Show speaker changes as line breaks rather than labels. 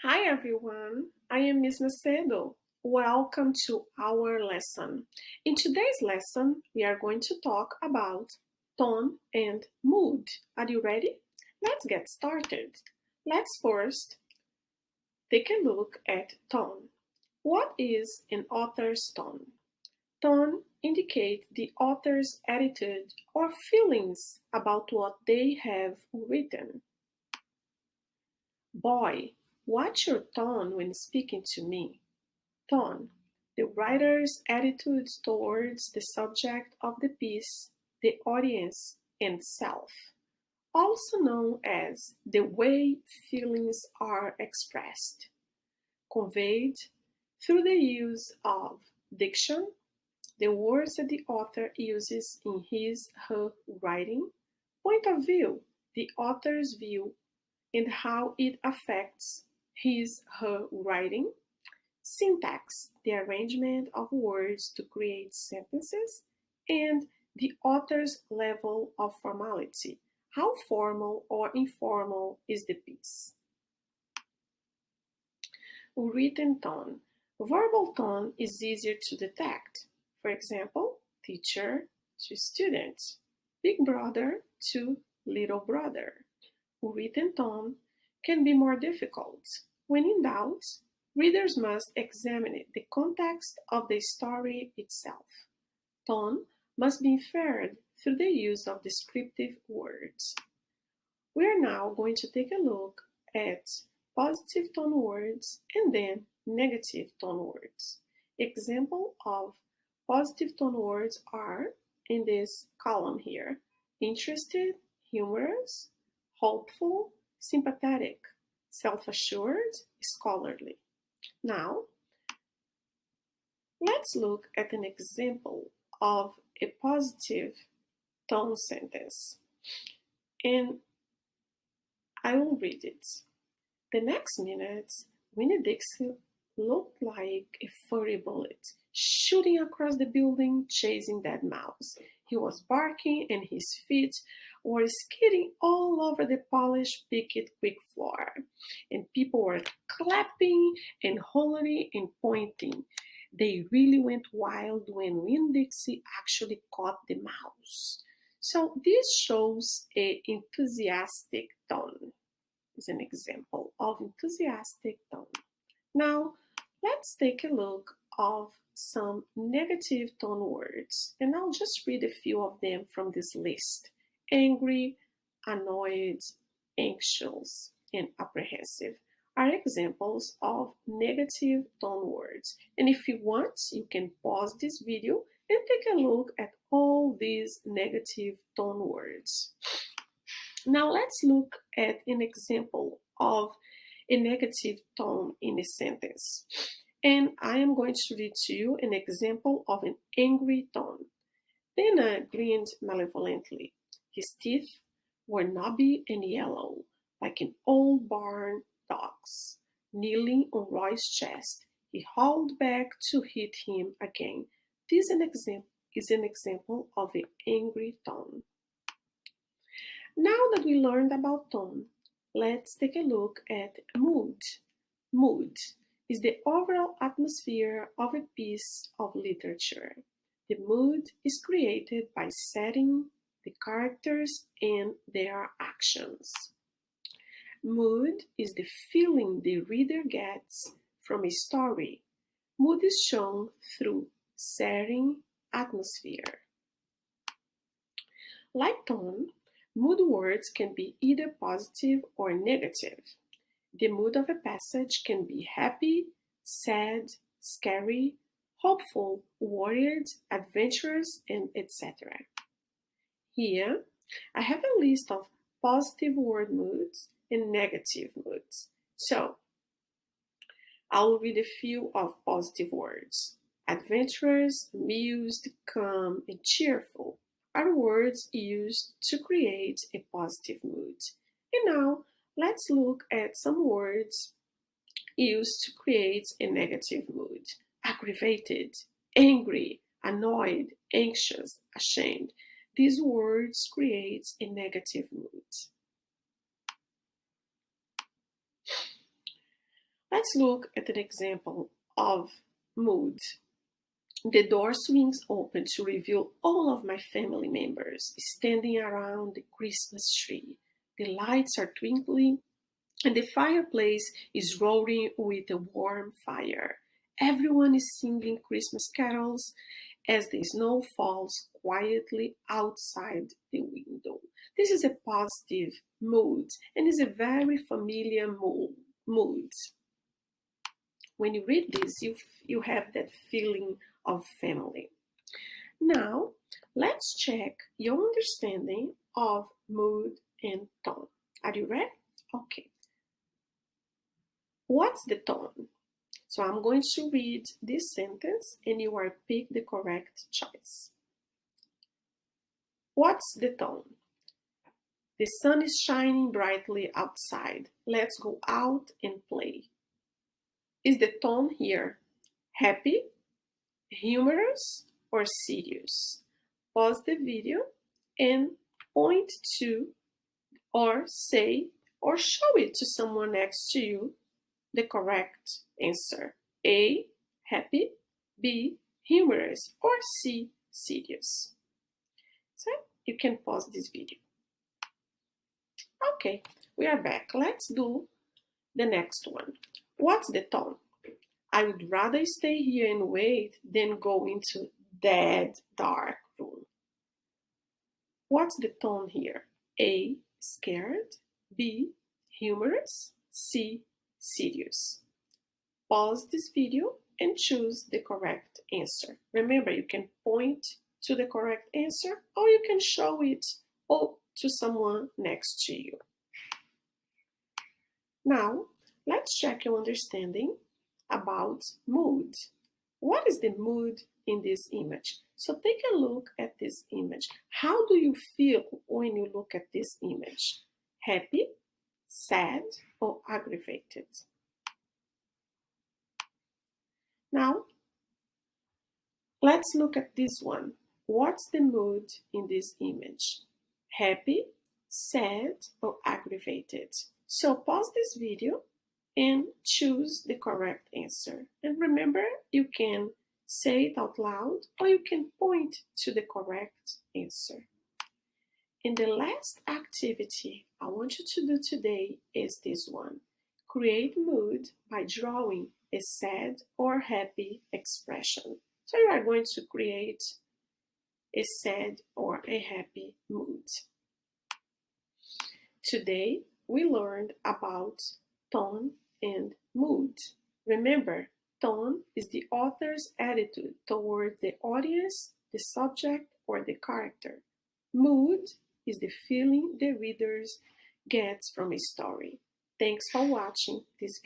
Hi everyone, I am Miss Macedo. Welcome to our lesson. In today's lesson, we are going to talk about tone and mood. Are you ready? Let's get started. Let's first take a look at tone. What is an author's tone? Tone indicates the author's attitude or feelings about what they have written. Boy, what's your tone when speaking to me? Tone: the writer's attitudes towards the subject of the piece, the audience, and self, also known as the way feelings are expressed, conveyed through the use of diction, the words that the author uses in his/her writing, point of view, the author's view, and how it affects his/her writing, syntax, the arrangement of words to create sentences, and the author's level of formality. How formal or informal is the piece? Written tone. Verbal tone is easier to detect. For example, teacher to student, big brother to little brother. Written tone can be more difficult. When in doubt, readers must examine the context of the story itself. Tone must be inferred through the use of descriptive words. We are now going to take a look at positive tone words and then negative tone words. Example of positive tone words are in this column here: interested, humorous, hopeful, sympathetic, self-assured, scholarly. Now, let's look at an example of a positive tone sentence, and I will read it. The next minute, Winnie Dixie looked like a furry bullet, shooting across the building, chasing that mouse. He was barking, and his feet were skidding all over the polished picket quick floor. And people were clapping and hollering and pointing. They really went wild when Winn-Dixie actually caught the mouse. So this shows a enthusiastic tone. Is an example of enthusiastic tone. Now, let's take a look of some negative tone words, and I'll just read a few of them from this list: angry, annoyed, anxious, and apprehensive are examples of negative tone words. And if you want, you can pause this video and take a look at all these negative tone words. Now let's look at an example of a negative tone in a sentence. And I am going to read to you an example of an angry tone. Dana grinned malevolently. His teeth were knobby and yellow, like an old barn dog's. Kneeling on Roy's chest, he hauled back to hit him again. This is an example of an angry tone. Now that we learned about tone, let's take a look at mood. Mood is the overall atmosphere of a piece of literature. The mood is created by setting, the characters, and their actions. Mood is the feeling the reader gets from a story. Mood is shown through setting, atmosphere. Like tone, mood words can be either positive or negative. The mood of a passage can be happy, sad, scary, hopeful, worried, adventurous, and etc. Here, I have a list of positive word moods and negative moods. So, I'll read a few of positive words. Adventurous, amused, calm, and cheerful are words used to create a positive mood. And now, let's look at some words used to create a negative mood: aggravated, angry, annoyed, anxious, ashamed. These words create a negative mood. Let's look at an example of mood. The door swings open to reveal all of my family members standing around the Christmas tree. The lights are twinkling and the fireplace is roaring with a warm fire. Everyone is singing Christmas carols as the snow falls quietly outside the window. This is a positive mood and is a very familiar mood. When you read this, you have that feeling of family. Now, let's check your understanding of mood and tone. Are you ready? Okay. What's the tone? So I'm going to read this sentence and you are pick the correct choice. What's the tone? The sun is shining brightly outside. Let's go out and play. Is the tone here happy, humorous, or serious? Pause the video and point to or say or show it to someone next to you the correct answer. A, happy, B, humorous, or C, serious. So you can pause this video. Okay, we are back. Let's do the next one. What's the tone? I would rather stay here and wait than go into that dark room. What's the tone here? A, scared, B, humorous, C, serious. Pause this video and choose the correct answer. Remember, you can point to the correct answer or you can show it to someone next to you. Now, let's check your understanding about mood. What is the mood in this image? So take a look at this image. How do you feel when you look at this image? Happy, sad, or aggravated? Now, let's look at this one. What's the mood in this image? Happy, sad, or aggravated? So pause this video and choose the correct answer. And remember, you can say it out loud or you can point to the correct answer. And the last activity I want you to do today is this one. Create mood by drawing a sad or happy expression. So you are going to create a sad or a happy mood. Today we learned about tone and mood. Remember, tone is the author's attitude toward the audience, the subject, or the character. Mood is the feeling the readers get from a story. Thanks for watching this video.